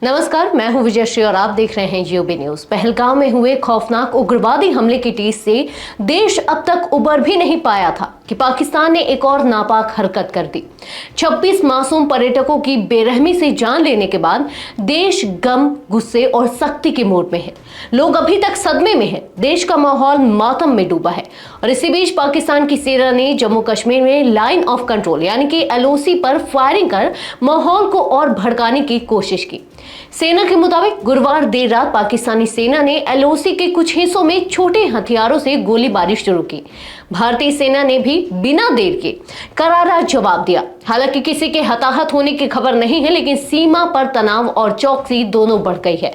नमस्कार, मैं हूं विजयश्री और आप देख रहे हैं यूबी न्यूज। पहलगाम में हुए खौफनाक उग्रवादी हमले की टीस से देश अब तक उबर भी नहीं पाया था कि पाकिस्तान ने एक और नापाक हरकत कर दी। 26 मासूम पर्यटकों की बेरहमी से जान लेने के बाद देश गम, गुस्से और सख्ती के मूड में है। लोग अभी तक सदमे में हैं। देश का माहौल मातम में डूबा है और इसी बीच पाकिस्तान की सेना ने जम्मू कश्मीर में लाइन ऑफ कंट्रोल यानी कि LOC पर फायरिंग कर माहौल को और भड़काने की कोशिश की। सेना के मुताबिक गुरुवार देर रात पाकिस्तानी सेना ने LOC के कुछ हिस्सों में छोटे हथियारों से गोलीबारी शुरू की। भारतीय सेना ने भी बिना देर के करारा जवाब दिया। हालांकि किसी के हताहत होने की खबर नहीं है, लेकिन सीमा पर तनाव और चौकसी दोनों बढ़ गई है।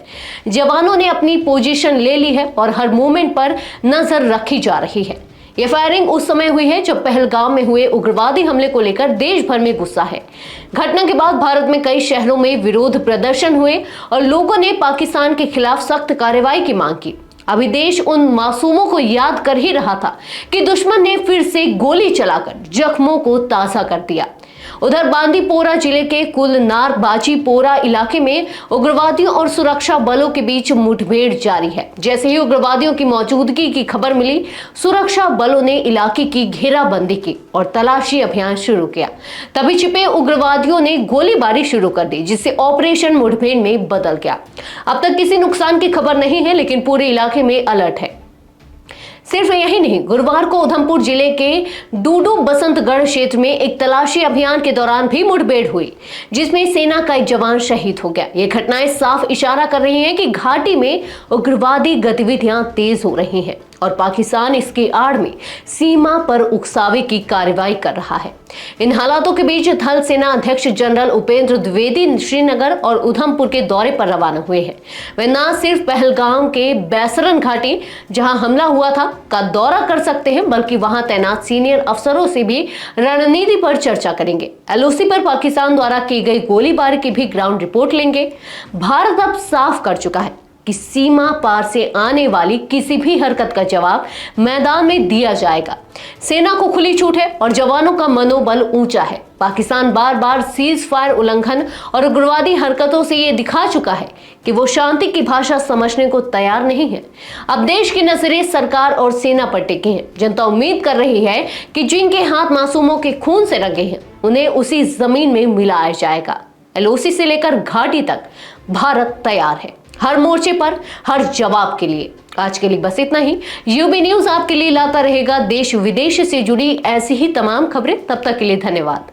जवानों ने अपनी पोजीशन ले ली है और हर मूवमेंट पर नजर रखी जा रही है। यह फायरिंग उस समय हुई है जब पहलगाम में हुए उग्रवादी हमले को लेकर देश भर में गुस्सा है। घटना के बाद भारत में कई शहरों में विरोध प्रदर्शन हुए और लोगों ने पाकिस्तान के खिलाफ सख्त कार्रवाई की मांग की। अभी देश उन मासूमों को याद कर ही रहा था कि दुश्मन ने फिर से गोली चलाकर जख्मों को ताजा कर दिया। उधर बांदीपोरा जिले के कुलनार बाजीपोरा इलाके में उग्रवादियों और सुरक्षा बलों के बीच मुठभेड़ जारी है। जैसे ही उग्रवादियों की मौजूदगी की खबर मिली, सुरक्षा बलों ने इलाके की घेराबंदी की और तलाशी अभियान शुरू किया। तभी छिपे उग्रवादियों ने गोलीबारी शुरू कर दी, जिससे ऑपरेशन मुठभेड़ में बदल गया। अब तक किसी नुकसान की खबर नहीं है, लेकिन पूरे इलाके में अलर्ट है। सिर्फ यही नहीं, गुरुवार को उधमपुर जिले के डूडू बसंतगढ़ क्षेत्र में एक तलाशी अभियान के दौरान भी मुठभेड़ हुई, जिसमें सेना का एक जवान शहीद हो गया। ये घटनाएं साफ इशारा कर रही हैं कि घाटी में उग्रवादी गतिविधियां तेज हो रही हैं और पाकिस्तान इसकी आड़ में सीमा पर उकसावे की कार्रवाई कर रहा है। इन हालातों के बीच थल सेना अध्यक्ष जनरल उपेंद्र द्विवेदी श्रीनगर और उधमपुर के दौरे पर रवाना हुए हैं। वे न सिर्फ पहलगाम के बैसरन घाटी, जहां हमला हुआ था, का दौरा कर सकते हैं, बल्कि वहां तैनात सीनियर अफसरों से भी रणनीति पर चर्चा करेंगे। LOC पर पाकिस्तान द्वारा की गई गोलीबारी की भी ग्राउंड रिपोर्ट लेंगे। भारत अब साफ कर चुका है कि सीमा पार से आने वाली किसी भी हरकत का जवाब मैदान में दिया जाएगा। सेना को खुली छूट है और जवानों का मनोबल ऊंचा है। पाकिस्तान बार बार सीज फायर उल्लंघन और उग्रवादी हरकतों से ये दिखा चुका है कि वो शांति की भाषा समझने को तैयार नहीं है। अब देश की नजरें सरकार और सेना पर टिकी हैं। जनता उम्मीद कर रही है कि जिनके हाथ मासूमों के खून से रंगे हैं, उन्हें उसी जमीन में मिलाया जाएगा। LOC से लेकर घाटी तक भारत तैयार है, हर मोर्चे पर हर जवाब के लिए। आज के लिए बस इतना ही। यूबी न्यूज आपके लिए लाता रहेगा देश विदेश से जुड़ी ऐसी ही तमाम खबरें। तब तक के लिए धन्यवाद।